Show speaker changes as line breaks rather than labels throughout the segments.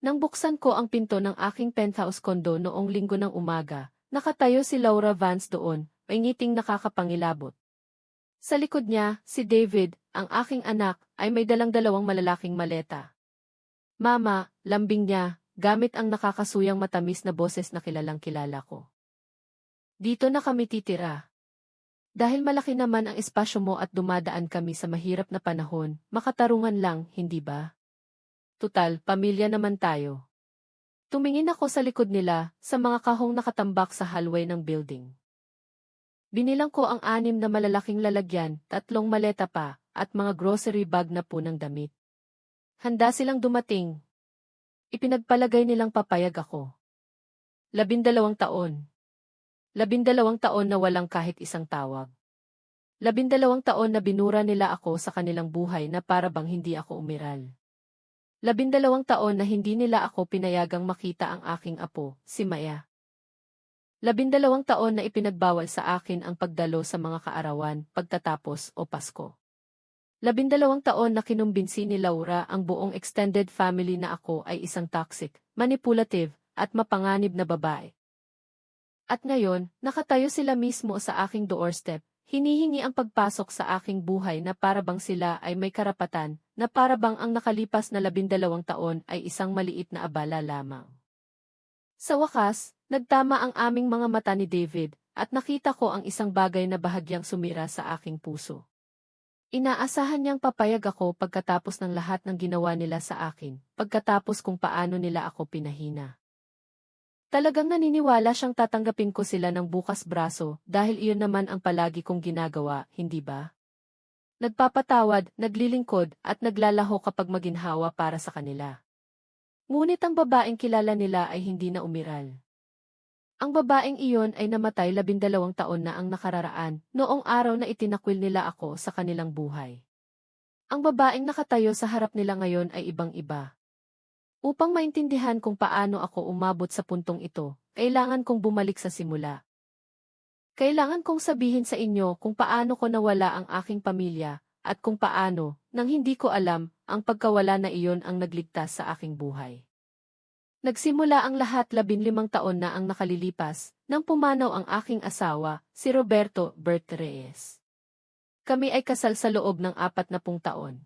Nang buksan ko ang pinto ng aking penthouse condo noong linggo ng umaga, nakatayo si Laura Vance doon, may ngiting nakakapangilabot. Sa likod niya, si David, ang aking anak, ay may dalang dalawang malalaking maleta. Mama, lambing niya, gamit ang nakakasuyang matamis na boses na kilalang kilala ko. Dito na kami titira. Dahil malaki naman ang espasyo mo at dumadaan kami sa mahirap na panahon, makatarungan lang, hindi ba? Tutal, pamilya naman tayo. Tumingin ako sa likod nila, sa mga kahong nakatambak sa hallway ng building. Binilang ko ang 6 na malalaking lalagyan, 3 maleta pa, at mga grocery bag na punang damit. Handa silang dumating. Ipinagpalagay nilang papayag ako. 12 taon. 12 taon na walang kahit isang tawag. 12 taon na binura nila ako sa kanilang buhay na para bang hindi ako umiral. 12 taon na hindi nila ako pinayagang makita ang aking apo, si Maya. 12 taon na ipinagbawal sa akin ang pagdalo sa mga kaarawan, pagtatapos o Pasko. 12 taon na kinumbinsi ni Laura ang buong extended family na ako ay isang toxic, manipulative, at mapanganib na babae. At ngayon, nakatayo sila mismo sa aking doorstep, hinihingi ang pagpasok sa aking buhay na para bang sila ay may karapatan, na para bang ang nakalipas na 12 taon ay isang maliit na abala lamang. Sa wakas, nagtama ang aming mga mata ni David, at nakita ko ang isang bagay na bahagyang sumira sa aking puso. Inaasahan niyang papayag ako pagkatapos ng lahat ng ginawa nila sa akin, pagkatapos kung paano nila ako pinahina. Talagang naniniwala siyang tatanggapin ko sila ng bukas braso dahil iyon naman ang palagi kong ginagawa, hindi ba? Nagpapatawad, naglilingkod, at naglalaho kapag maginhawa para sa kanila. Ngunit ang babaeng kilala nila ay hindi na umiral. Ang babaeng iyon ay namatay 12 taon na ang nakararaan, noong araw na itinakwil nila ako sa kanilang buhay. Ang babaeng nakatayo sa harap nila ngayon ay ibang-iba. Upang maintindihan kung paano ako umabot sa puntong ito, kailangan kong bumalik sa simula. Kailangan kong sabihin sa inyo kung paano ko nawala ang aking pamilya, at kung paano, nang hindi ko alam, ang pagkawala na iyon ang nagligtas sa aking buhay. Nagsimula ang lahat 15 taon na ang nakalilipas, nang pumanaw ang aking asawa, si Roberto Bert Reyes. Kami ay kasal sa loob ng 40 taon.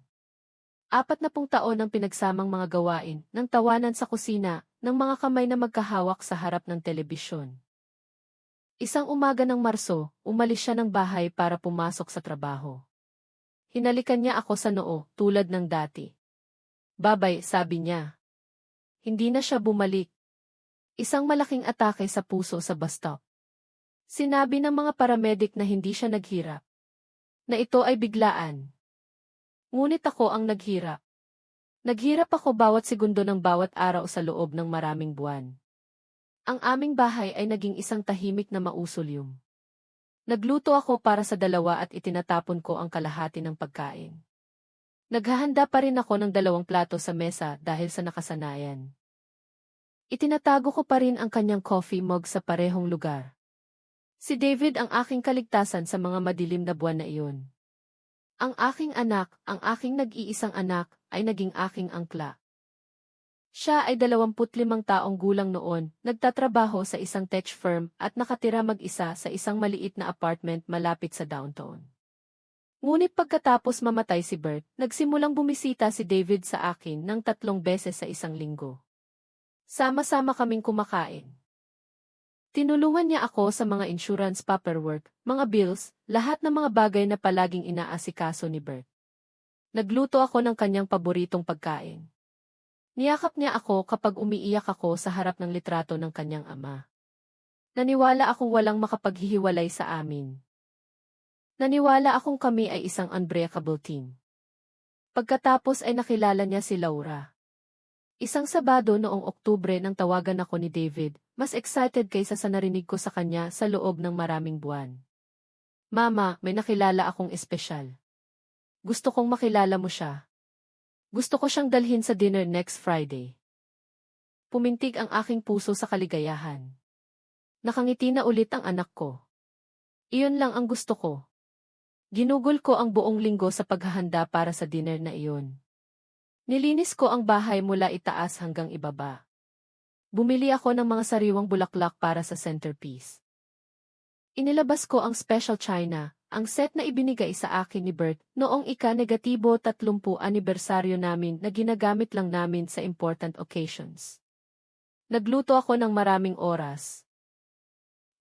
40 taon ng pinagsamang mga gawain, ng tawanan sa kusina, ng mga kamay na magkahawak sa harap ng telebisyon. Isang umaga ng Marso, umalis siya ng bahay para pumasok sa trabaho. Hinalikan niya ako sa noo, tulad ng dati. Babay, sabi niya. Hindi na siya bumalik. Isang malaking atake sa puso sa bus stop. Sinabi ng mga paramedic na hindi siya naghirap. Na ito ay biglaan. Ngunit ako ang naghirap. Naghirap ako bawat segundo ng bawat araw sa loob ng maraming buwan. Ang aming bahay ay naging isang tahimik na mausoleum. Nagluto ako para sa 2 at itinatapon ko ang kalahati ng pagkain. Naghahanda pa rin ako ng 2 plato sa mesa dahil sa nakasanayan. Itinatago ko pa rin ang kanyang coffee mug sa parehong lugar. Si David ang aking kaligtasan sa mga madilim na buwan na iyon. Ang aking anak, ang aking nag-iisang anak, ay naging aking angkla. Siya ay 25 taong gulang noon, nagtatrabaho sa isang tech firm at nakatira mag-isa sa isang maliit na apartment malapit sa downtown. Ngunit pagkatapos mamatay si Bert, nagsimulang bumisita si David sa akin ng 3 beses sa isang linggo. Sama-sama kaming kumakain. Tinulungan niya ako sa mga insurance paperwork, mga bills, lahat ng mga bagay na palaging inaasikaso ni Bert. Nagluto ako ng kanyang paboritong pagkain. Niyakap niya ako kapag umiiyak ako sa harap ng litrato ng kanyang ama. Naniwala akong walang makapaghihiwalay sa amin. Naniwala akong kami ay isang unbreakable team. Pagkatapos ay nakilala niya si Laura. Isang Sabado noong Oktubre nang tawagan ako ni David, mas excited kaysa sa narinig ko sa kanya sa loob ng maraming buwan. Mama, may nakilala akong espesyal. Gusto kong makilala mo siya. Gusto ko siyang dalhin sa dinner next Friday. Pumintig ang aking puso sa kaligayahan. Nakangiti na ulit ang anak ko. Iyon lang ang gusto ko. Ginugol ko ang buong linggo sa paghahanda para sa dinner na iyon. Nilinis ko ang bahay mula itaas hanggang ibaba. Bumili ako ng mga sariwang bulaklak para sa centerpiece. Inilabas ko ang special china, ang set na ibinigay sa akin ni Bert noong ika-30 anibersaryo namin na ginagamit lang namin sa important occasions. Nagluto ako ng maraming oras.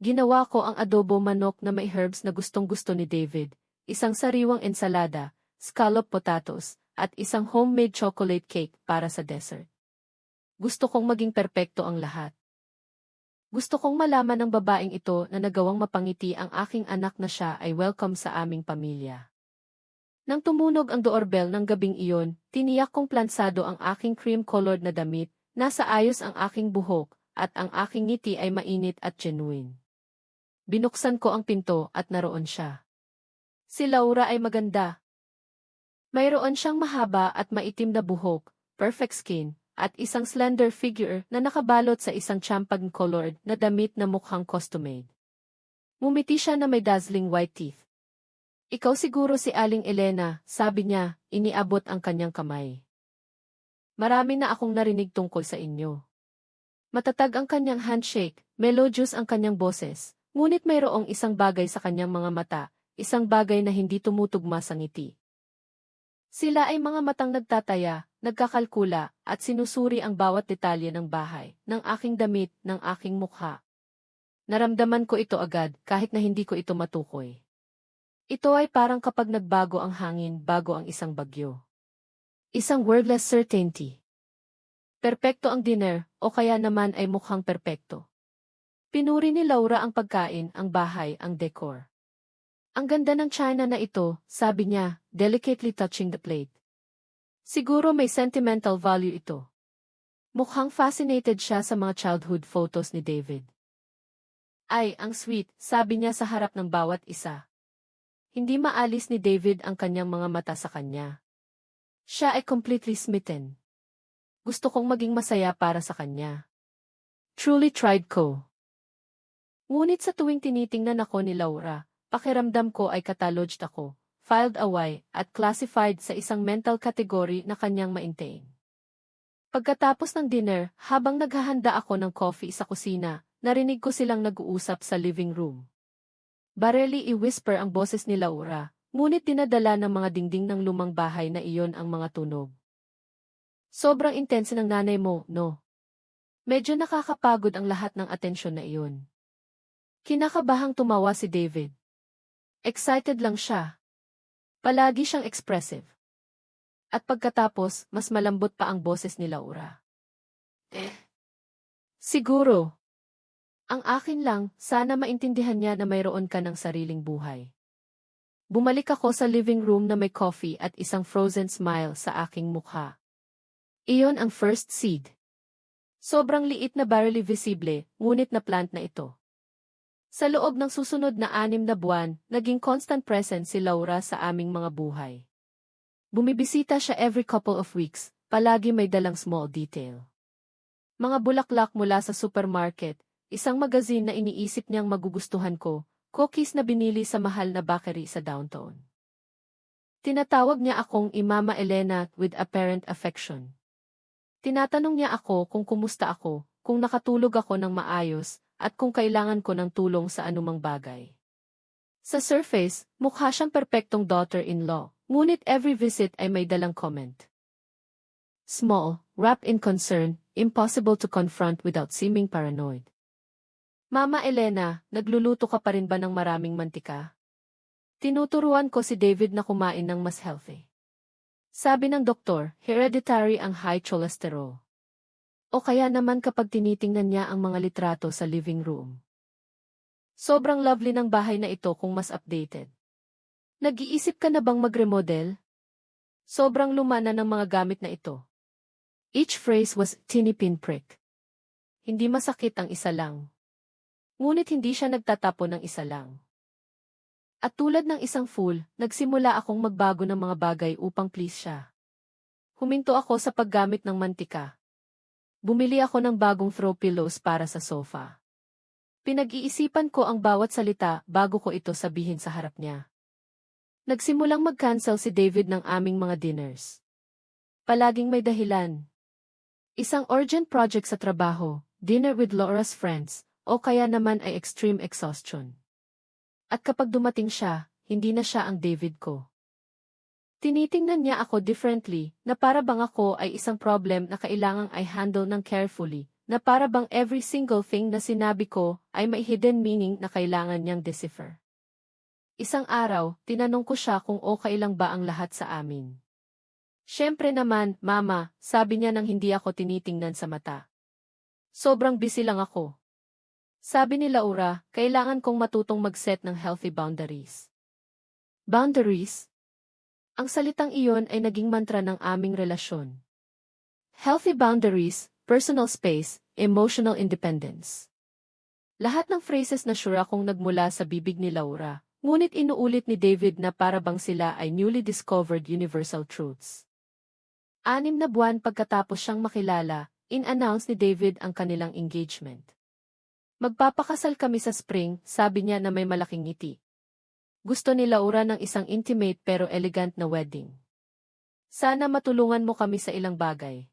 Ginawa ko ang adobo manok na may herbs na gustong-gusto ni David, isang sariwang ensalada, scallop potatoes, at isang homemade chocolate cake para sa dessert. Gusto kong maging perpekto ang lahat. Gusto kong malaman ng babaeng ito na nagawang mapangiti ang aking anak na siya ay welcome sa aming pamilya. Nang tumunog ang doorbell ng gabing iyon, tiniyak kong plansado ang aking cream-colored na damit, nasa ayos ang aking buhok, at ang aking ngiti ay mainit at genuine. Binuksan ko ang pinto at naroon siya. Si Laura ay maganda. Mayroon siyang mahaba at maitim na buhok, perfect skin, at isang slender figure na nakabalot sa isang champagne-colored na damit na mukhang custom-made. Ngumiti siya na may dazzling white teeth. Ikaw siguro si Aling Elena, sabi niya, iniabot ang kanyang kamay. Marami na akong narinig tungkol sa inyo. Matatag ang kanyang handshake, melodious ang kanyang boses, ngunit mayroong isang bagay sa kanyang mga mata, isang bagay na hindi tumutugma sa ngiti. Sila ay mga matang nagtataya, nagkakalkula, at sinusuri ang bawat detalye ng bahay, ng aking damit, ng aking mukha. Naramdaman ko ito agad, kahit na hindi ko ito matukoy. Ito ay parang kapag nagbago ang hangin bago ang isang bagyo. Isang wordless certainty. Perpekto ang dinner, o kaya naman ay mukhang perpekto. Pinuri ni Laura ang pagkain, ang bahay, ang decor. Ang ganda ng china na ito, sabi niya, delicately touching the plate. Siguro may sentimental value ito. Mukhang fascinated siya sa mga childhood photos ni David. Ay, ang sweet, sabi niya sa harap ng bawat isa. Hindi maalis ni David ang kanyang mga mata sa kanya. Siya ay completely smitten. Gusto kong maging masaya para sa kanya. Truly tried ko. Ngunit sa tuwing tinitingnan ako ni Laura, pakiramdam ko ay cataloged ako, filed away, at classified sa isang mental category na kanyang maintain. Pagkatapos ng dinner, habang naghahanda ako ng coffee sa kusina, narinig ko silang nag-uusap sa living room. Barely i-whisper ang boses ni Laura, ngunit dinadala ng mga dingding ng lumang bahay na iyon ang mga tunog. Sobrang intense ng nanay mo, no? Medyo nakakapagod ang lahat ng atensyon na iyon. Kinakabahang tumawa si David. Excited lang siya. Palagi siyang expressive. At pagkatapos, mas malambot pa ang boses ni Laura. Siguro. Ang akin lang, sana maintindihan niya na mayroon ka ng sariling buhay. Bumalik ako sa living room na may coffee at isang frozen smile sa aking mukha. Iyon ang first seed. Sobrang liit na barely visible, ngunit na plant na ito. Sa loob ng susunod na 6 na buwan, naging constant present si Laura sa aming mga buhay. Bumibisita siya every couple of weeks, palagi may dalang small detail. Mga bulaklak mula sa supermarket, isang magazine na iniisip niyang magugustuhan ko, cookies na binili sa mahal na bakery sa downtown. Tinatawag niya akong Mama Elena with apparent affection. Tinatanong niya ako kung kumusta ako, kung nakatulog ako ng maayos, at kung kailangan ko ng tulong sa anumang bagay. Sa surface, mukha siyang perpektong daughter-in-law, ngunit every visit ay may dalang comment. Small, wrapped in concern, impossible to confront without seeming paranoid. Mama Elena, nagluluto ka pa rin ba ng maraming mantika? Tinuturuan ko si David na kumain ng mas healthy. Sabi ng doktor, hereditary ang high cholesterol. O kaya naman kapag tinitingnan niya ang mga litrato sa living room. Sobrang lovely ng bahay na ito kung mas updated. Nag-iisip ka na bang mag-remodel? Sobrang luma na ng mga gamit na ito. Each phrase was teeny pinprick. Hindi masakit ang isa lang. Ngunit hindi siya nagtatapo ng isa lang. At tulad ng isang fool, nagsimula akong magbago ng mga bagay upang please siya. Huminto ako sa paggamit ng mantika. Bumili ako ng bagong throw pillows para sa sofa. Pinag-iisipan ko ang bawat salita bago ko ito sabihin sa harap niya. Nagsimulang mag-cancel si David ng aming mga dinners. palaging may dahilan. Isang urgent project sa trabaho, dinner with Laura's friends, o kaya naman ay extreme exhaustion. At kapag dumating siya, hindi na siya ang David ko. Tinitingnan niya ako differently, na para bang ako ay isang problem na kailangang ay handle ng carefully, na para bang every single thing na sinabi ko ay may hidden meaning na kailangan niyang decipher. Isang araw, tinanong ko siya kung okay lang ba ang lahat sa amin. Siyempre naman, Mama, sabi niya nang hindi ako tinitingnan sa mata. Sobrang busy lang ako. Sabi ni Laura, kailangan kong matutong mag-set ng healthy boundaries. Boundaries? Ang salitang iyon ay naging mantra ng aming relasyon. Healthy boundaries, personal space, emotional independence. Lahat ng phrases na sure akong nagmula sa bibig ni Laura, ngunit inuulit ni David na para bang sila ay newly discovered universal truths. 6 na buwan pagkatapos siyang makilala, in-announce ni David ang kanilang engagement. Magpapakasal kami sa spring, sabi niya na may malaking ngiti. Gusto ni Laura ng isang intimate pero elegant na wedding. Sana matulungan mo kami sa ilang bagay.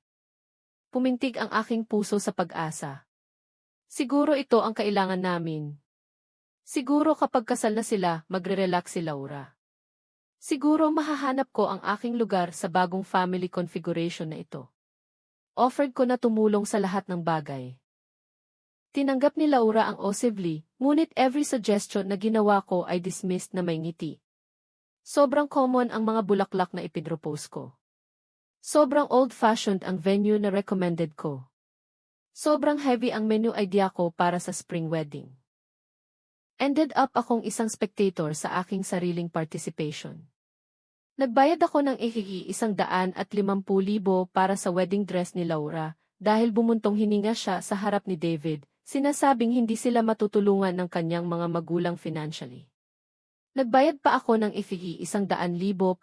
Pumintig ang aking puso sa pag-asa. Siguro ito ang kailangan namin. Siguro kapag kasal na sila, magre-relax si Laura. Siguro mahahanap ko ang aking lugar sa bagong family configuration na ito. Offered ko na tumulong sa lahat ng bagay. Tinanggap ni Laura ang osively, ngunit every suggestion na ginawa ko ay dismissed na may ngiti. Sobrang common ang mga bulaklak na ipinropose ko. Sobrang old-fashioned ang venue na recommended ko. Sobrang heavy ang menu idea ko para sa spring wedding. Ended up akong isang spectator sa aking sariling participation. Nagbayad ako ng ₱150,000 para sa wedding dress ni Laura, dahil bumuntong hininga siya sa harap ni David, sinasabing hindi sila matutulungan ng kanyang mga magulang financially. Nagbayad pa ako ng ₱100,000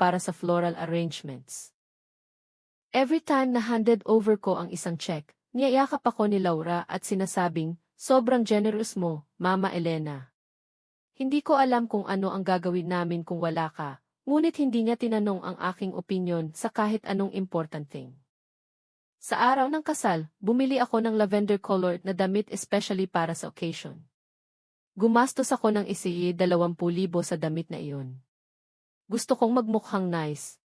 para sa floral arrangements. Every time na handed over ko ang isang check, niyayakap ako ni Laura at sinasabing, sobrang generous mo, Mama Elena. Hindi ko alam kung ano ang gagawin namin kung wala ka. Ngunit hindi niya tinanong ang aking opinyon sa kahit anong important thing. Sa araw ng kasal, bumili ako ng lavender-colored na damit especially para sa occasion. Gumastos ako ng ₱20,000 sa damit na iyon. Gusto kong magmukhang nice.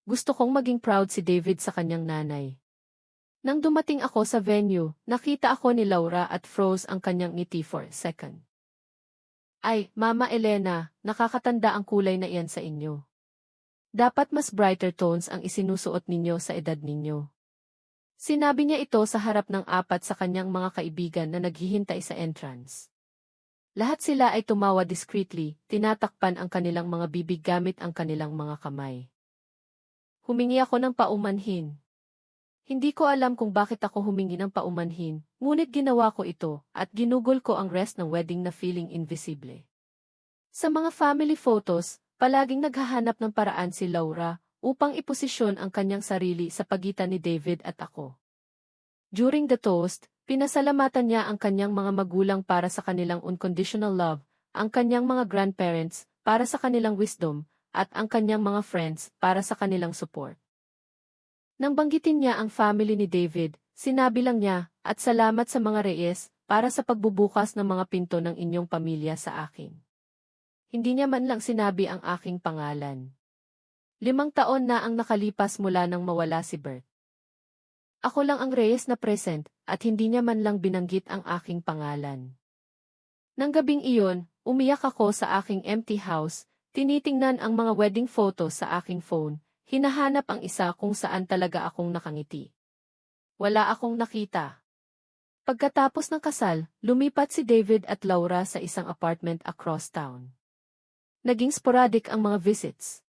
Gusto kong maging proud si David sa kanyang nanay. Nang dumating ako sa venue, nakita ako ni Laura at froze ang kanyang ngiti for a second. Ay, Mama Elena, nakakatanda ang kulay na iyan sa inyo. Dapat mas brighter tones ang isinusuot ninyo sa edad ninyo. Sinabi niya ito sa harap ng 4 sa kanyang mga kaibigan na naghihintay sa entrance. Lahat sila ay tumawa discreetly, tinatakpan ang kanilang mga bibig gamit ang kanilang mga kamay. Humingi ako ng paumanhin. Hindi ko alam kung bakit ako humingi ng paumanhin, ngunit ginawa ko ito, at ginugol ko ang rest ng wedding na feeling invisible. Sa mga family photos, palaging naghahanap ng paraan si Laura, upang iposisyon ang kanyang sarili sa pagitan ni David at ako. During the toast, pinasalamatan niya ang kanyang mga magulang para sa kanilang unconditional love, ang kanyang mga grandparents, para sa kanilang wisdom, at ang kanyang mga friends, para sa kanilang support. Nang banggitin niya ang family ni David, sinabi lang niya, at salamat sa mga Reyes, para sa pagbubukas ng mga pinto ng inyong pamilya sa akin. Hindi niya man lang sinabi ang aking pangalan. 5 taon na ang nakalipas mula nang mawala si Bert. Ako lang ang Reyes na present, at hindi niya man lang binanggit ang aking pangalan. Nang gabing iyon, umiyak ako sa aking empty house, tinitingnan ang mga wedding photos sa aking phone, hinahanap ang isa kung saan talaga akong nakangiti. Wala akong nakita. Pagkatapos ng kasal, lumipat si David at Laura sa isang apartment across town. Naging sporadic ang mga visits.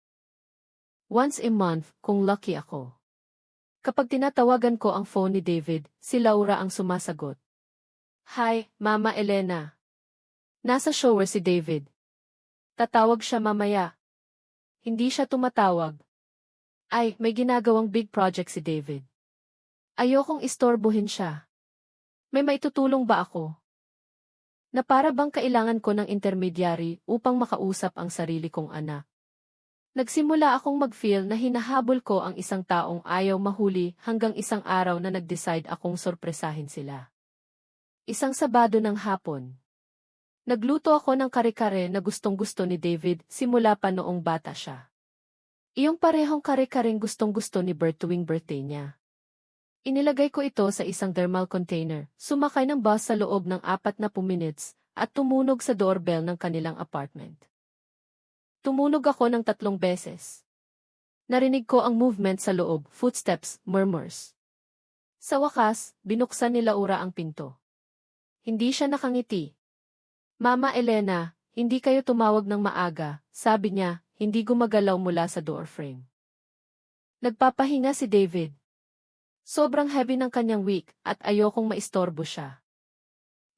Once a month, kung lucky ako. Kapag tinatawagan ko ang phone ni David, si Laura ang sumasagot. Hi, Mama Elena. Nasa shower si David. Tatawag siya mamaya. Hindi siya tumatawag. Ay, may ginagawang big project si David. Ayokong istorbohin siya. May maitutulong ba ako? Na para bang kailangan ko ng intermediary upang makausap ang sarili kong anak. Nagsimula akong mag-feel na hinahabol ko ang isang taong ayaw mahuli hanggang isang araw na nag-decide akong sorpresahin sila. Isang Sabado ng hapon. Nagluto ako ng kare-kare na gustong-gusto ni David simula pa noong bata siya. Iyong parehong kare-kareng gustong-gusto ni Bert tuwing birthday niya. Inilagay ko ito sa isang thermal container, sumakay ng bus sa loob ng 40 minutes, at tumunog sa doorbell ng kanilang apartment. Tumunog ako ng 3 beses. Narinig ko ang movement sa loob, footsteps, murmurs. Sa wakas, binuksan ni Laura ang pinto. Hindi siya nakangiti. Mama Elena, hindi kayo tumawag ng maaga, sabi niya, hindi gumagalaw mula sa doorframe. Nagpapahinga si David. Sobrang heavy ng kanyang week at ayokong maistorbo siya.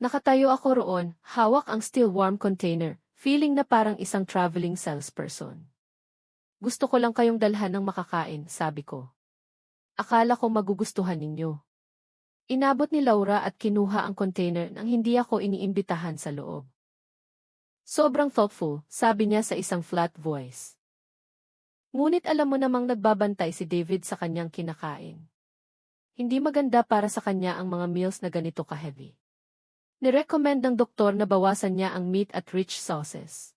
Nakatayo ako roon, hawak ang still warm container, feeling na parang isang traveling salesperson. Gusto ko lang kayong dalhan ng makakain, sabi ko. Akala ko magugustuhan ninyo. Inabot ni Laura at kinuha ang container nang hindi ako iniimbitahan sa loob. Sobrang thoughtful, sabi niya sa isang flat voice. Ngunit alam mo namang nagbabantay si David sa kanyang kinakain. Hindi maganda para sa kanya ang mga meals na ganito ka-heavy. Nirecommend ng doktor na bawasan niya ang meat at rich sauces.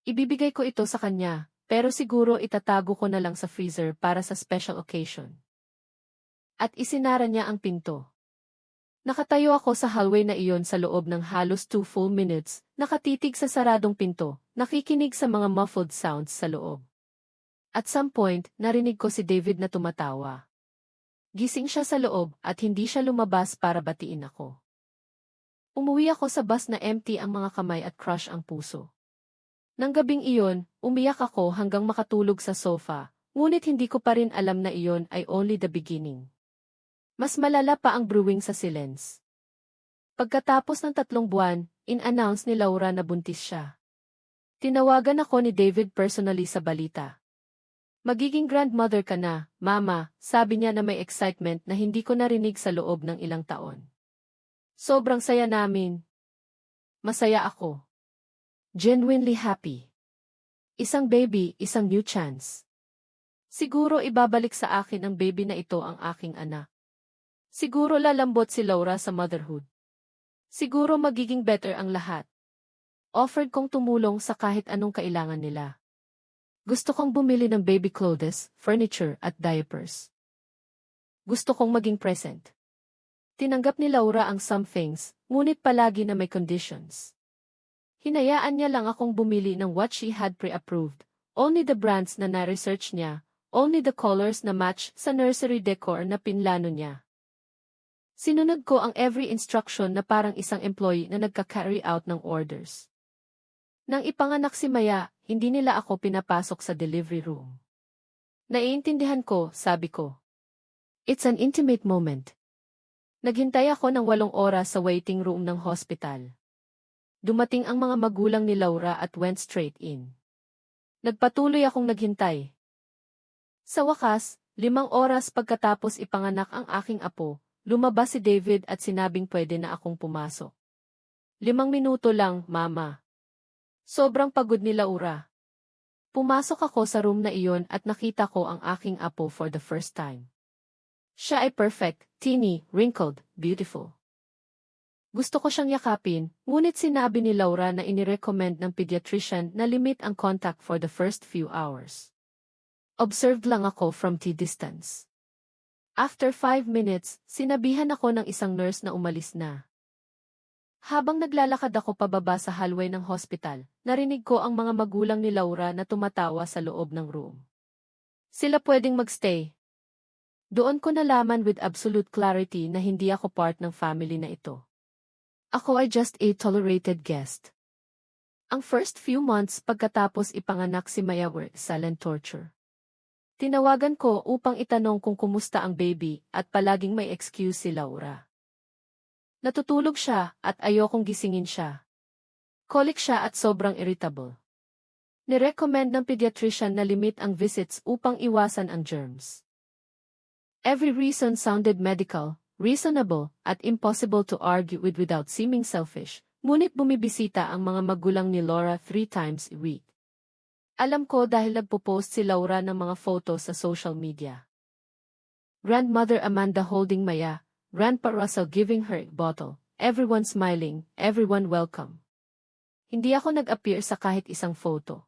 Ibibigay ko ito sa kanya, pero siguro itatago ko na lang sa freezer para sa special occasion. At isinara niya ang pinto. Nakatayo ako sa hallway na iyon sa loob ng halos 2 full minutes, nakatitig sa saradong pinto, nakikinig sa mga muffled sounds sa loob. At some point, narinig ko si David na tumatawa. Gising siya sa loob at hindi siya lumabas para batiin ako. Umuwi ako sa bus na empty ang mga kamay at crush ang puso. Nang gabing iyon, umiyak ako hanggang makatulog sa sofa, ngunit hindi ko pa rin alam na iyon ay only the beginning. Mas malala pa ang brewing sa silence. Pagkatapos ng 3 buwan, in-announce ni Laura na buntis siya. Tinawagan ako ni David personally sa balita. Magiging grandmother ka na, Mama, sabi niya na may excitement na hindi ko narinig sa loob ng ilang taon. Sobrang saya namin. Masaya ako. Genuinely happy. Isang baby, isang new chance. Siguro ibabalik sa akin ang baby na ito ang aking anak. Siguro lalambot si Laura sa motherhood. Siguro magiging better ang lahat. Offered kong tumulong sa kahit anong kailangan nila. Gusto kong bumili ng baby clothes, furniture at diapers. Gusto kong maging present. Tinanggap ni Laura ang some things, ngunit palagi na may conditions. Hinayaan niya lang akong bumili ng what she had pre-approved, only the brands na na-research niya, only the colors na match sa nursery decor na pinlano niya. Sinunod ko ang every instruction na parang isang employee na nagka-carry out ng orders. Nang ipanganak si Maya, hindi nila ako pinapasok sa delivery room. Naiintindihan ko, sabi ko. It's an intimate moment. Naghintay ako ng 8 oras sa waiting room ng hospital. Dumating ang mga magulang ni Laura at went straight in. Nagpatuloy akong naghintay. Sa wakas, 5 oras pagkatapos ipanganak ang aking apo, lumabas si David at sinabing pwede na akong pumasok. 5 minuto lang, Mama. Sobrang pagod ni Laura. Pumasok ako sa room na iyon at nakita ko ang aking apo for the first time. Siya ay perfect, teeny, wrinkled, beautiful. Gusto ko siyang yakapin, ngunit sinabi ni Laura na inirecommend ng pediatrician na limit ang contact for the first few hours. Observed lang ako from distance. After 5 minutes, sinabihan ako ng isang nurse na umalis na. Habang naglalakad ako pababa sa hallway ng hospital, narinig ko ang mga magulang ni Laura na tumatawa sa loob ng room. Sila pwedeng magstay. Doon ko nalaman with absolute clarity na hindi ako part ng family na ito. Ako ay just a tolerated guest. Ang first few months pagkatapos ipanganak si Maya were silent torture. Tinawagan ko upang itanong kung kumusta ang baby at palaging may excuse si Laura. Natutulog siya at ayokong gisingin siya. Colic siya at sobrang irritable. Nirecommend ng pediatrician na limit ang visits upang iwasan ang germs. Every reason sounded medical, reasonable, at impossible to argue with without seeming selfish, ngunit bumibisita ang mga magulang ni Laura 3 times a week. Alam ko dahil nagpo-post si Laura ng mga photo sa social media. Grandmother Amanda holding Maya, Grandpa Russell giving her a bottle, everyone smiling, everyone welcome. Hindi ako nag-appear sa kahit isang photo.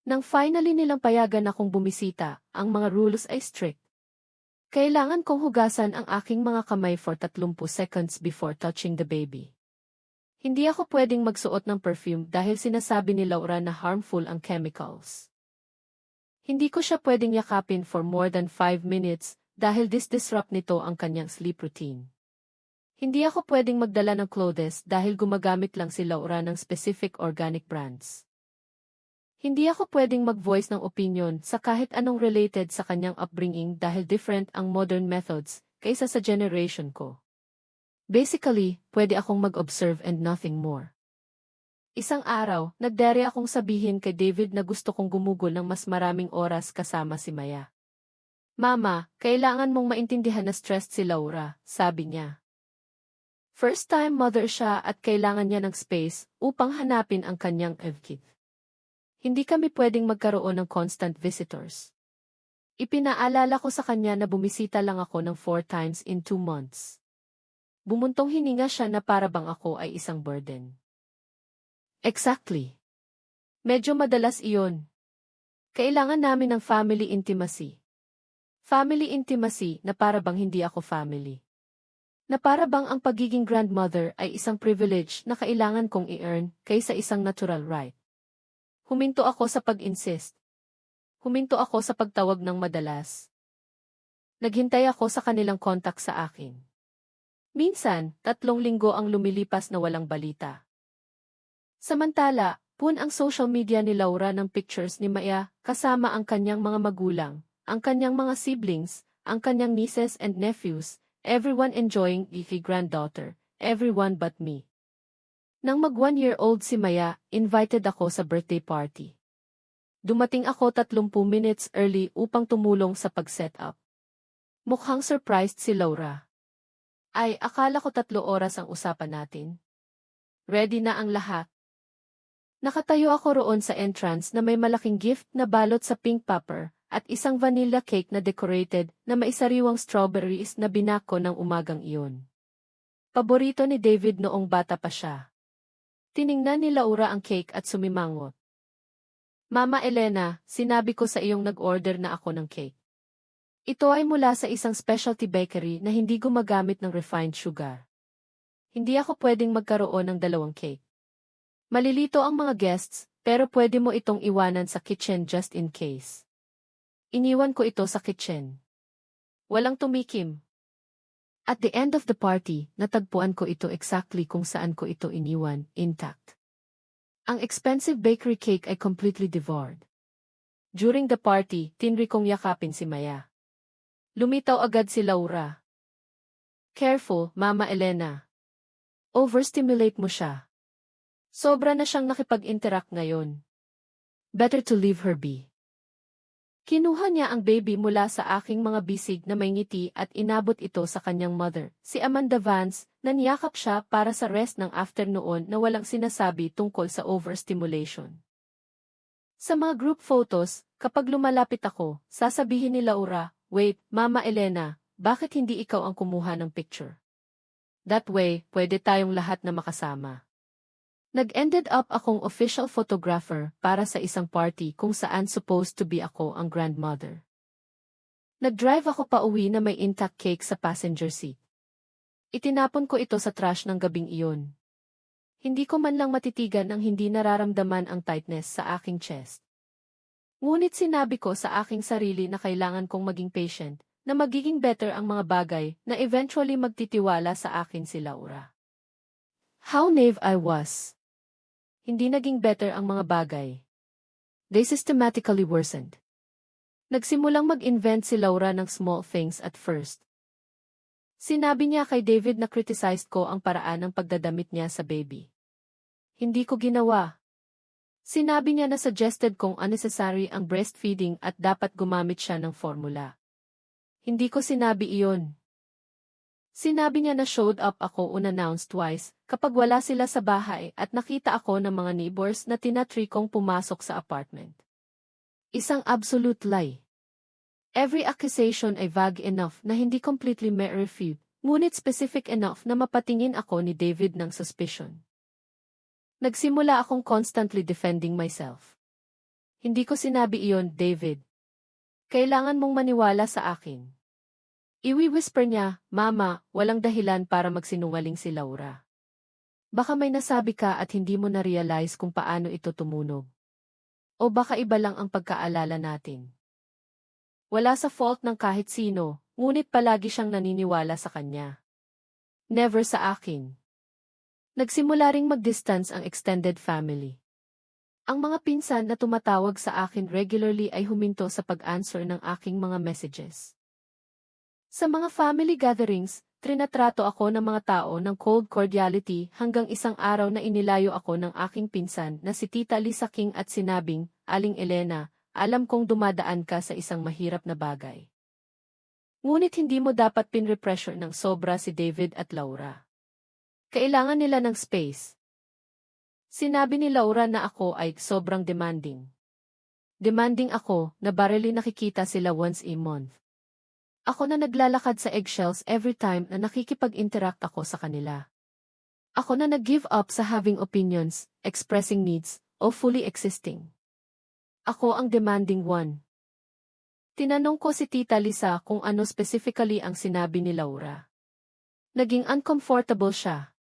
Nang finally nilang payagan akong bumisita, ang mga rules ay strict. Kailangan kong hugasan ang aking mga kamay for 30 seconds before touching the baby. Hindi ako pwedeng magsuot ng perfume dahil sinasabi ni Laura na harmful ang chemicals. Hindi ko siya pwedeng yakapin for more than 5 minutes dahil disrupt nito ang kanyang sleep routine. Hindi ako pwedeng magdala ng clothes dahil gumagamit lang si Laura ng specific organic brands. Hindi ako pwedeng mag-voice ng opinion sa kahit anong related sa kanyang upbringing dahil different ang modern methods kaysa sa generation ko. Basically, pwede akong mag-observe and nothing more. Isang araw, nagdare akong sabihin kay David na gusto kong gumugol ng mas maraming oras kasama si Maya. Mama, kailangan mong maintindihan na stressed si Laura, sabi niya. First time mother siya at kailangan niya ng space upang hanapin ang kanyang kid. Hindi kami pwedeng magkaroon ng constant visitors. Ipinaalala ko sa kanya na bumisita lang ako ng 4 times in 2 months. Bumuntong hininga siya na para bang ako ay isang burden. Exactly. Medyo madalas iyon. Kailangan namin ng family intimacy. Family intimacy na para bang hindi ako family. Na para bang ang pagiging grandmother ay isang privilege na kailangan kong i-earn kaysa isang natural right. Huminto ako sa pag-insist. Huminto ako sa pagtawag ng madalas. Naghintay ako sa kanilang contact sa akin. Minsan, 3 linggo ang lumilipas na walang balita. Samantala, ang social media ni Laura ng pictures ni Maya kasama ang kanyang mga magulang, ang kanyang mga siblings, ang kanyang nieces and nephews, everyone enjoying the granddaughter, everyone but me. Nang mag-1-year-old si Maya, invited ako sa birthday party. Dumating ako 30 minutes early upang tumulong sa pag-set up. Mukhang surprised si Laura. Ay, akala ko 3 oras ang usapan natin. Ready na ang lahat. Nakatayo ako roon sa entrance na may malaking gift na balot sa pink paper at isang vanilla cake na decorated na maisariwang strawberries na binako ng umagang iyon. Paborito ni David noong bata pa siya. Tiningnan ni Laura ang cake at sumimangot. Mama Elena, sinabi ko sa iyong nag-order na ako ng cake. Ito ay mula sa isang specialty bakery na hindi gumagamit ng refined sugar. Hindi ako pwedeng magkaroon ng 2 cake. Malilito ang mga guests, pero pwede mo itong iwanan sa kitchen just in case. Iniwan ko ito sa kitchen. Walang tumikim. At the end of the party, natagpuan ko ito exactly kung saan ko ito iniwan, intact. Ang expensive bakery cake ay completely devoured. During the party, tinri kong yakapin si Maya. Lumitaw agad si Laura. Careful, Mama Elena. Overstimulate mo siya. Sobra na siyang nakipag-interact ngayon. Better to leave her be. Kinuha niya ang baby mula sa aking mga bisig na may ngiti at inabot ito sa kanyang mother, si Amanda Vance, na niyakap siya para sa rest ng afternoon na walang sinasabi tungkol sa overstimulation. Sa mga group photos, kapag lumalapit ako, sasabihin ni Laura, wait, Mama Elena, bakit hindi ikaw ang kumuha ng picture? That way, pwede tayong lahat na makasama. Nag-ended up akong official photographer para sa isang party kung saan supposed to be ako ang grandmother. Nag-drive ako pa uwi na may intact cake sa passenger seat. Itinapon ko ito sa trash ng gabing iyon. Hindi ko man lang matitigan ang hindi nararamdaman ang tightness sa aking chest. Ngunit sinabi ko sa aking sarili na kailangan kong maging patient, na magiging better ang mga bagay na eventually magtitiwala sa akin si Laura. How naive I was. Hindi naging better ang mga bagay. They systematically worsened. Nagsimulang mag-invent si Laura ng small things at first. Sinabi niya kay David na criticized ko ang paraan ng pagdadamit niya sa baby. Hindi ko ginawa. Sinabi niya na suggested kong unnecessary ang breastfeeding at dapat gumamit siya ng formula. Hindi ko sinabi iyon. Sinabi niya na showed up ako unannounced twice kapag wala sila sa bahay at nakita ako ng mga neighbors na tinatry kong pumasok sa apartment. Isang absolute lie. Every accusation ay vague enough na hindi completely ma-refute, ngunit specific enough na mapatingin ako ni David ng suspicion. Nagsimula akong constantly defending myself. Hindi ko sinabi iyon, David. Kailangan mong maniwala sa akin. Iwi-whisper niya, Mama, walang dahilan para magsinungaling si Laura. Baka may nasabi ka at hindi mo na-realize kung paano ito tumunog. O baka iba lang ang pagkaalala natin. Wala sa fault ng kahit sino, ngunit palagi siyang naniniwala sa kanya. Never sa akin. Nagsimula ring mag-distance ang extended family. Ang mga pinsan na tumatawag sa akin regularly ay huminto sa pag-answer ng aking mga messages. Sa mga family gatherings, trinatrato ako ng mga tao ng cold cordiality hanggang isang araw na inilayo ako ng aking pinsan na si Tita Lisa King at sinabing, Aling Elena, alam kong dumadaan ka sa isang mahirap na bagay. Ngunit hindi mo dapat pinrepressure ng sobra si David at Laura. Kailangan nila ng space. Sinabi ni Laura na ako ay sobrang demanding. Demanding ako na barely nakikita sila once a month. Ako na naglalakad sa eggshells every time na nakikipag-interact ako sa kanila. Ako na nag-give up sa having opinions, expressing needs, o fully existing. Ako ang demanding one. Tinanong ko si Tita Lisa kung ano specifically ang sinabi ni Laura. Naging uncomfortable siya.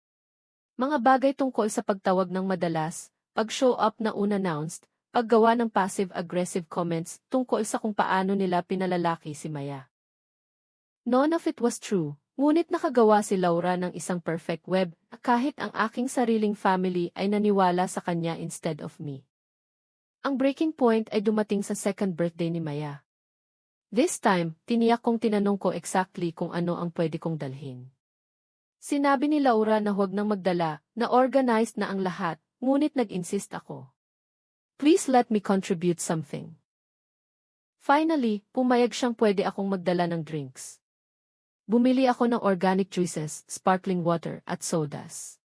Mga bagay tungkol sa pagtawag ng madalas, pag-show up na unannounced, paggawa ng passive-aggressive comments tungkol sa kung paano nila pinalalaki si Maya. None of it was true, ngunit nakagawa si Laura ng isang perfect web kahit ang aking sariling family ay naniwala sa kanya instead of me. Ang breaking point ay dumating sa second birthday ni Maya. This time, tiniyak kong tinanong ko exactly kung ano ang pwede kong dalhin. Sinabi ni Laura na huwag nang magdala, na organized na ang lahat, ngunit nag-insist ako. Please let me contribute something. Finally, pumayag siyang pwede akong magdala ng drinks. Bumili ako ng organic juices, sparkling water, at sodas.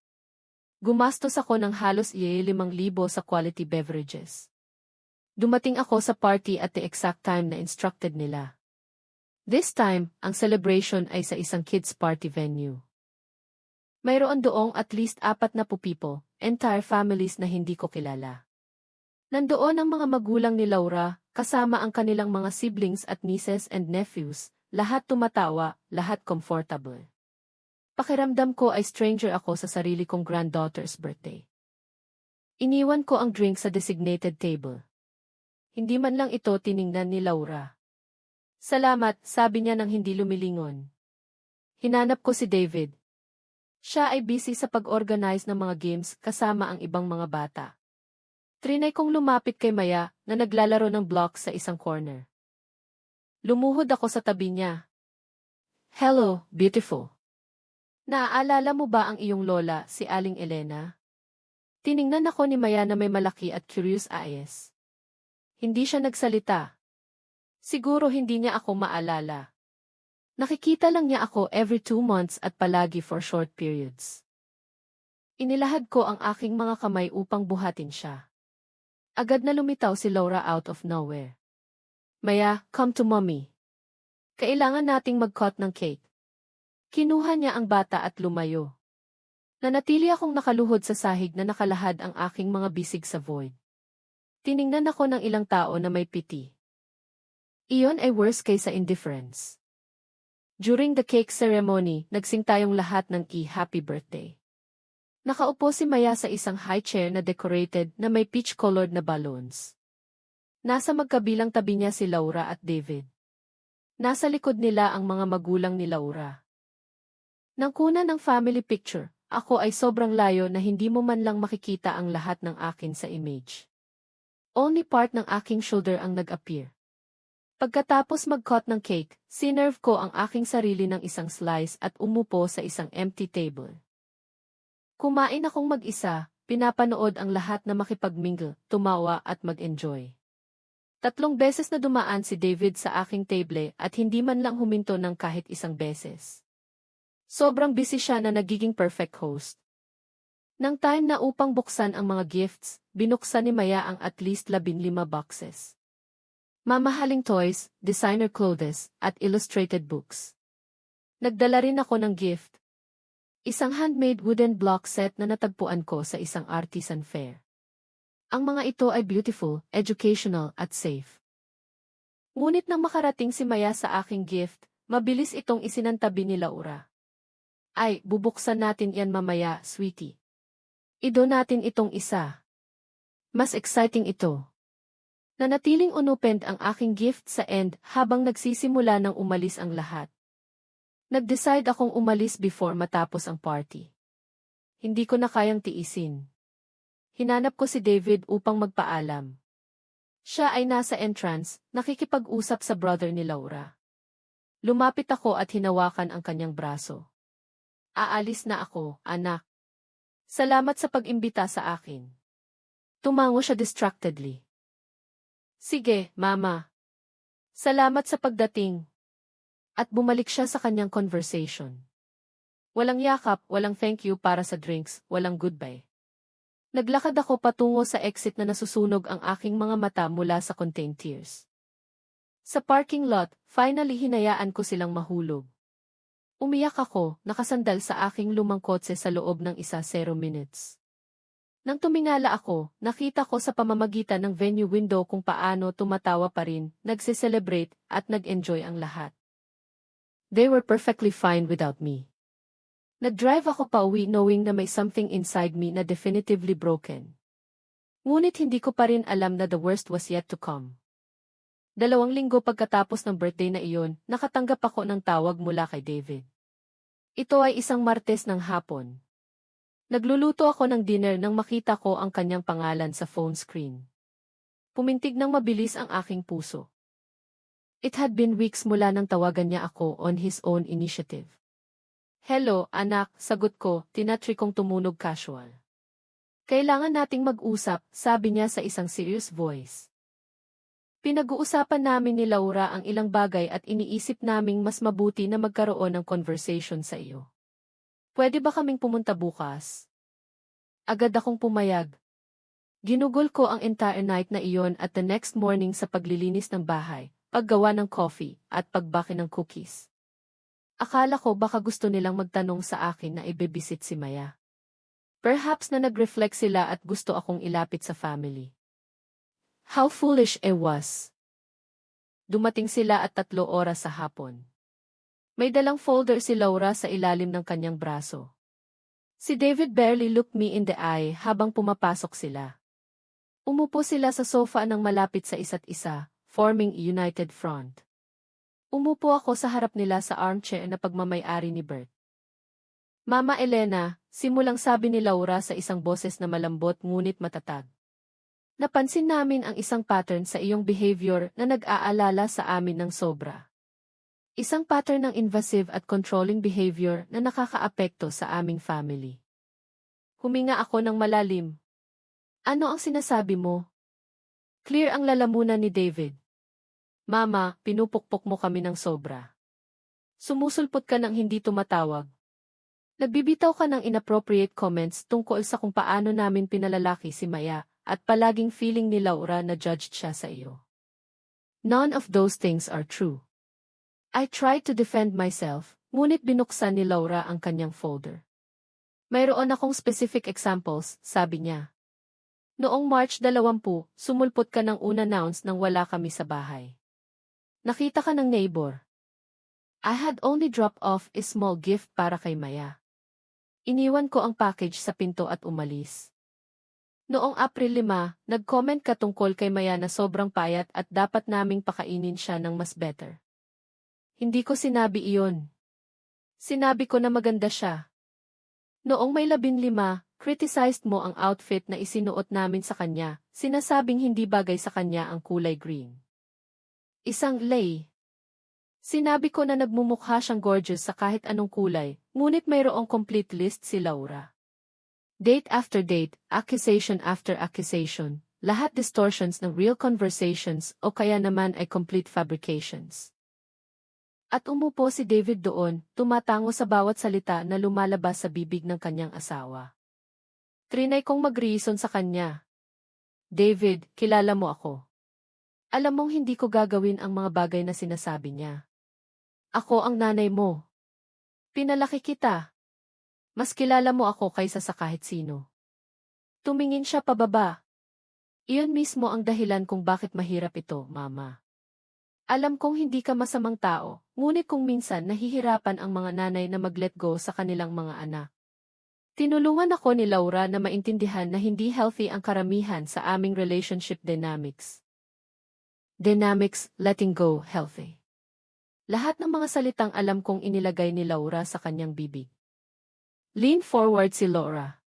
Gumastos ako ng halos 5,000 sa quality beverages. Dumating ako sa party at the exact time na instructed nila. This time, ang celebration ay sa isang kids party venue. Mayroon doong at least 40 people, entire families na hindi ko kilala. Nandoon ang mga magulang ni Laura, kasama ang kanilang mga siblings at nieces and nephews, lahat tumatawa, lahat comfortable. Pakiramdam ko ay stranger ako sa sarili kong granddaughter's birthday. Iniwan ko ang drink sa designated table. Hindi man lang ito tiningnan ni Laura. Salamat, sabi niya nang hindi lumilingon. Hinanap ko si David. Siya ay busy sa pag-organize ng mga games kasama ang ibang mga bata. Trinay kong lumapit kay Maya na naglalaro ng blocks sa isang corner. Lumuhod ako sa tabi niya. Hello, beautiful. Naaalala mo ba ang iyong lola, si Aling Elena? Tiningnan ako ni Maya na may malaki at curious eyes. Hindi siya nagsalita. Siguro hindi niya ako maalala. Nakikita lang niya ako every 2 months at palagi for short periods. Inilahad ko ang aking mga kamay upang buhatin siya. Agad na lumitaw si Laura out of nowhere. Maya, come to mommy. Kailangan nating mag-cut ng cake. Kinuha niya ang bata at lumayo. Nanatili akong nakaluhod sa sahig na nakalahad ang aking mga bisig sa void. Tiningnan ako ng ilang tao na may pity. Iyon ay worse kaysa indifference. During the cake ceremony, nagsing tayong lahat ng happy birthday. Nakaupo si Maya sa isang high chair na decorated na may peach-colored na balloons. Nasa magkabilang tabi niya si Laura at David. Nasa likod nila ang mga magulang ni Laura. Nang kuna ng family picture, ako ay sobrang layo na hindi mo man lang makikita ang lahat ng akin sa image. Only part ng aking shoulder ang nag-appear. Pagkatapos mag-cut ng cake, sinerve ko ang aking sarili ng isang slice at umupo sa isang empty table. Kumain akong mag-isa, pinapanood ang lahat na makipagmingle, tumawa at mag-enjoy. 3 beses na dumaan si David sa aking table at hindi man lang huminto ng kahit isang beses. Sobrang busy siya na nagiging perfect host. Nang time na upang buksan ang mga gifts, binuksan ni Maya ang at least 15 boxes. Mamahaling toys, designer clothes, at illustrated books. Nagdala rin ako ng gift. Isang handmade wooden block set na natagpuan ko sa isang artisan fair. Ang mga ito ay beautiful, educational, at safe. Ngunit nang makarating si Maya sa aking gift, mabilis itong isinantabi ni Laura. Ay, bubuksan natin yan mamaya, sweetie. Ido natin itong isa. Mas exciting ito. Nanatiling unopened ang aking gift sa end habang nagsisimula ng umalis ang lahat. Nag-decide akong umalis before matapos ang party. Hindi ko na kayang tiisin. Hinanap ko si David upang magpaalam. Siya ay nasa entrance, nakikipag-usap sa brother ni Laura. Lumapit ako at hinawakan ang kanyang braso. Aalis na ako, anak. Salamat sa pag-imbita sa akin. Tumango siya distractedly. Sige, mama. Salamat sa pagdating. At bumalik siya sa kanyang conversation. Walang yakap, walang thank you para sa drinks, walang goodbye. Naglakad ako patungo sa exit na nasusunog ang aking mga mata mula sa contained tears. Sa parking lot, finally hinayaan ko silang mahulog. Umiyak ako, nakasandal sa aking lumang kotse sa loob ng 0 minutes. Nang tumingala ako, nakita ko sa pamamagitan ng venue window kung paano tumatawa pa rin, nagse-celebrate, at nag-enjoy ang lahat. They were perfectly fine without me. Nag-drive ako pauwi knowing na may something inside me na definitively broken. Ngunit hindi ko pa rin alam na the worst was yet to come. 2 linggo pagkatapos ng birthday na iyon, nakatanggap ako ng tawag mula kay David. Ito ay isang Martes ng hapon. Nagluluto ako ng dinner nang makita ko ang kanyang pangalan sa phone screen. Pumintig ng mabilis ang aking puso. It had been weeks mula nang tawagan niya ako on his own initiative. Hello, anak, sagot ko, tinatry kong tumunog casual. Kailangan nating mag-usap, sabi niya sa isang serious voice. Pinag-uusapan namin ni Laura ang ilang bagay at iniisip naming mas mabuti na magkaroon ng conversation sa iyo. Pwede ba kaming pumunta bukas? Agad akong pumayag. Ginugol ko ang entire night na iyon at the next morning sa paglilinis ng bahay, paggawa ng coffee, at pagbaki ng cookies. Akala ko baka gusto nilang magtanong sa akin na ibebisit si Maya. Perhaps na nag-reflect sila at gusto akong ilapit sa family. How foolish I was. Dumating sila at 3 oras sa hapon. May dalang folder si Laura sa ilalim ng kanyang braso. Si David barely looked me in the eye habang pumapasok sila. Umupo sila sa sofa nang malapit sa isa't isa, forming a united front. Umupo ako sa harap nila sa armchair na pagmamay-ari ni Bert. Mama Elena, simulang sabi ni Laura sa isang boses na malambot ngunit matatag. Napansin namin ang isang pattern sa iyong behavior na nag-aalala sa amin ng sobra. Isang pattern ng invasive at controlling behavior na nakakaapekto sa aming family. Huminga ako ng malalim. Ano ang sinasabi mo? Clear ang lalamunan ni David. Mama, pinupukpok mo kami ng sobra. Sumusulpot ka ng hindi tumatawag. Nagbibitaw ka ng inappropriate comments tungkol sa kung paano namin pinalalaki si Maya, at palaging feeling ni Laura na judged siya sa iyo. None of those things are true. I tried to defend myself, ngunit binuksan ni Laura ang kanyang folder. Mayroon akong specific examples, sabi niya. Noong March 20, sumulpot ka ng unannounced nang wala kami sa bahay. Nakita ka ng neighbor. I had only dropped off a small gift para kay Maya. Iniwan ko ang package sa pinto at umalis. Noong April 5, nag-comment ka tungkol kay Maya na sobrang payat at dapat naming pakainin siya ng mas better. Hindi ko sinabi iyon. Sinabi ko na maganda siya. Noong May 15, criticized mo ang outfit na isinuot namin sa kanya, sinasabing hindi bagay sa kanya ang kulay green. Isang lay. Sinabi ko na nagmumukha siyang gorgeous sa kahit anong kulay, ngunit mayroong complete list si Laura. Date after date, accusation after accusation, lahat distortions ng real conversations o kaya naman ay complete fabrications. At umupo si David doon, tumatango sa bawat salita na lumalabas sa bibig ng kanyang asawa. Trinay kong mag-reason sa kanya. David, kilala mo ako. Alam mong hindi ko gagawin ang mga bagay na sinasabi niya. Ako ang nanay mo. Pinalaki kita. Mas kilala mo ako kaysa sa kahit sino. Tumingin siya pababa. Iyon mismo ang dahilan kung bakit mahirap ito, Mama. Alam kong hindi ka masamang tao, ngunit kung minsan nahihirapan ang mga nanay na mag-let go sa kanilang mga anak. Tinulungan ako ni Laura na maintindihan na hindi healthy ang karamihan sa aming relationship dynamics. Dynamics, letting go, healthy. Lahat ng mga salitang alam kong inilagay ni Laura sa kanyang bibig. Lean forward si Laura.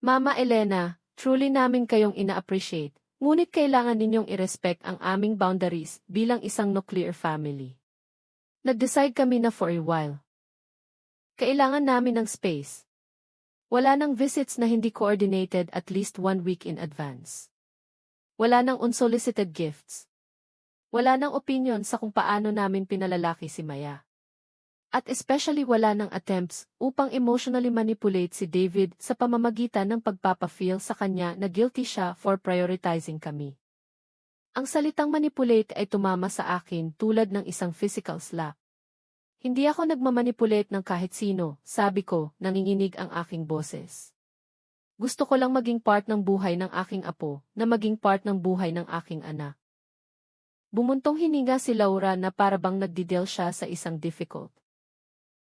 Mama Elena, truly namin kayong ina-appreciate. Ngunit kailangan ninyong i-respect ang aming boundaries bilang isang nuclear family. Nag-decide kami na for a while. Kailangan namin ng space. Wala nang visits na hindi coordinated at least 1 week in advance. Wala nang unsolicited gifts. Wala nang opinion sa kung paano namin pinalalaki si Maya. At especially wala nang attempts upang emotionally manipulate si David sa pamamagitan ng pagpapafeel sa kanya na guilty siya for prioritizing kami. Ang salitang manipulate ay tumama sa akin tulad ng isang physical slap. Hindi ako nagmamanipulate ng kahit sino, sabi ko, nanginginig ang aking boses. Gusto ko lang maging part ng buhay ng aking apo, na maging part ng buhay ng aking anak. Bumuntong hininga si Laura na parabang nagdidel siya sa isang difficult